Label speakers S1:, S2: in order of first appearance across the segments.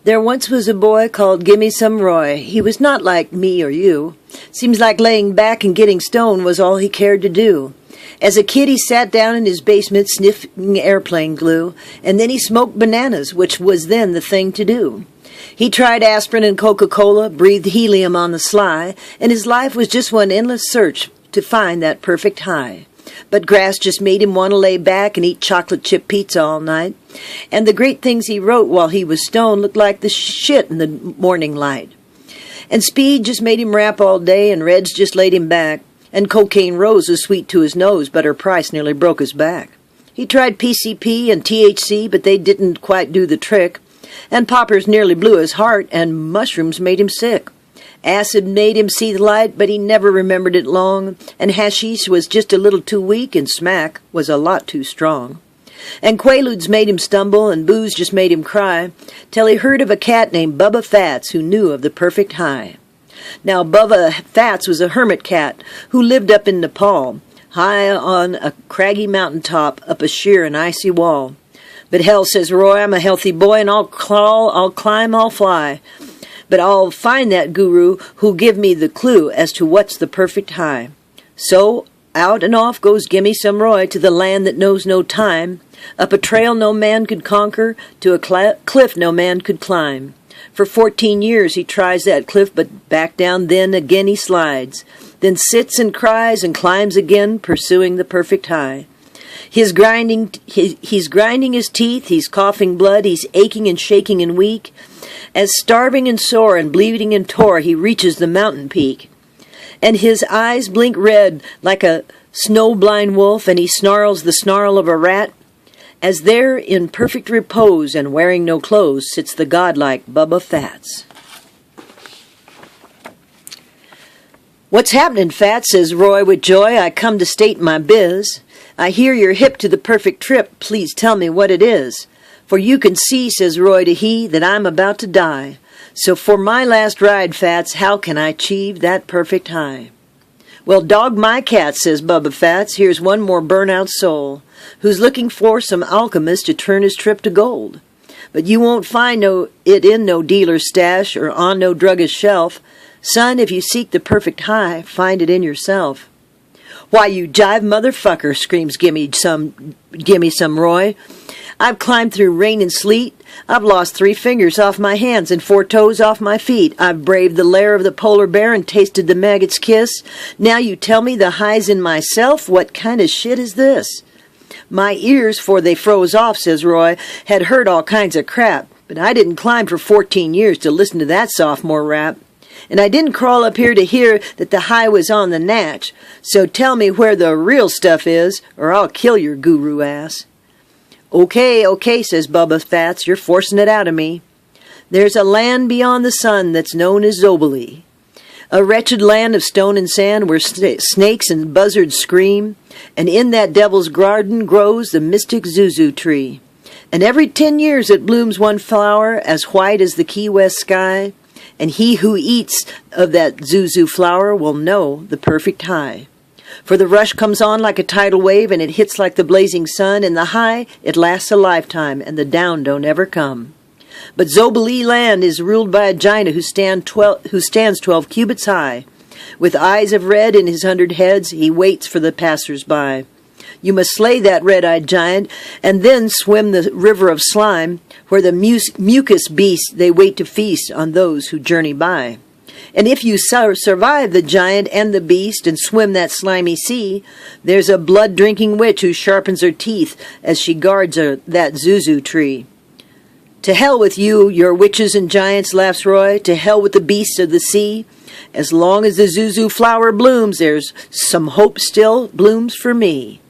S1: There once was a boy called Gimme Some Roy. He was not like me or you. Seems like laying back and getting stoned was all he cared to do. As a kid, he sat down in his basement sniffing airplane glue, and then he smoked bananas, which was then the thing to do. He tried aspirin and Coca-Cola, breathed helium on the sly, and his life was just one endless search to find that perfect high. But grass just made him want to lay back and eat chocolate chip pizza all night. And the great things he wrote while he was stoned looked like the shit in the morning light. And speed just made him rap all day, and Reds just laid him back. And Cocaine Rose was sweet to his nose, but her price nearly broke his back. He tried PCP and THC, but they didn't quite do the trick. And poppers nearly blew his heart, and mushrooms made him sick. Acid made him see the light, but he never remembered it long, and hashish was just a little too weak, and smack was a lot too strong. And Quaaludes made him stumble, and booze just made him cry, till he heard of a cat named Bubba Fats who knew of the perfect high. Now Bubba Fats was a hermit cat who lived up in Nepal, high on a craggy mountain top, up a sheer and icy wall. But hell, says Roy, I'm a healthy boy, and I'll crawl, I'll climb, I'll fly. But I'll find that guru who'll give me the clue as to what's the perfect high. So out and off goes Gimme Some Roy to the land that knows no time, up a trail no man could conquer, to a cliff no man could climb. For 14 years he tries that cliff, but back down then again he slides, then sits and cries and climbs again, pursuing the perfect high. He's grinding his teeth, he's coughing blood, he's aching and shaking and weak, as starving and sore and bleeding and tore he reaches the mountain peak. And his eyes blink red like a snow-blind wolf, and he snarls the snarl of a rat, as there in perfect repose and wearing no clothes sits the godlike Bubba Fats. What's happening, Fats, says Roy with joy, I come to state my biz. I hear you're hip to the perfect trip, please tell me what it is. For you can see, says Roy to he, that I'm about to die. So for my last ride, Fats, how can I achieve that perfect high? Well, dog my cat, says Bubba Fats, here's one more burnout soul, who's looking for some alchemist to turn his trip to gold. But you won't find it in no dealer's stash or on no druggist's shelf. Son, if you seek the perfect high, find it in yourself. Why, you jive motherfucker, screams Gimme Some Roy. I've climbed through rain and sleet. I've lost 3 fingers off my hands and 4 toes off my feet. I've braved the lair of the polar bear and tasted the maggot's kiss. Now you tell me the high's in myself? What kind of shit is this? My ears, 'fore they froze off, says Roy, had heard all kinds of crap. But I didn't climb for 14 years to listen to that sophomore rap. And I didn't crawl up here to hear that the high was on the natch. So tell me where the real stuff is, or I'll kill your guru ass. Okay, says Bubba Fats, you're forcing it out of me. There's a land beyond the sun that's known as Zobali, a wretched land of stone and sand where snakes and buzzards scream, and in that devil's garden grows the mystic Zuzu tree. And every 10 years it blooms one flower as white as the Key West sky, and he who eats of that Zuzu flower will know the perfect high. For the rush comes on like a tidal wave, and it hits like the blazing sun, and the high, it lasts a lifetime, and the down don't ever come. But Zobali land is ruled by a giant who stands 12 cubits high. With eyes of red in his 100 heads, he waits for the passers-by. You must slay that red-eyed giant, and then swim the river of slime, where the mucus beasts, they wait to feast on those who journey by. And if you survive the giant and the beast and swim that slimy sea, there's a blood-drinking witch who sharpens her teeth as she guards that Zuzu tree. To hell with you, your witches and giants, laughs Roy. To hell with the beasts of the sea. As long as the Zuzu flower blooms, there's some hope still blooms for me.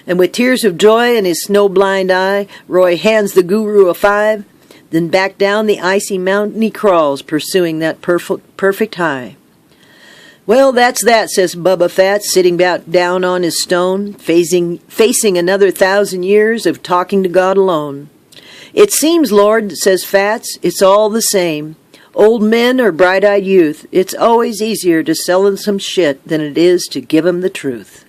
S1: And with tears of joy in his snow-blind eye, Roy hands the guru a 5. Then back down the icy mountain he crawls, pursuing that perfect high. Well, that's that, says Bubba Fats, sitting down on his stone, facing another 1,000 years of talking to God alone. It seems, Lord, says Fats, it's all the same. Old men or bright-eyed youth, it's always easier to sell them some shit than it is to give them the truth.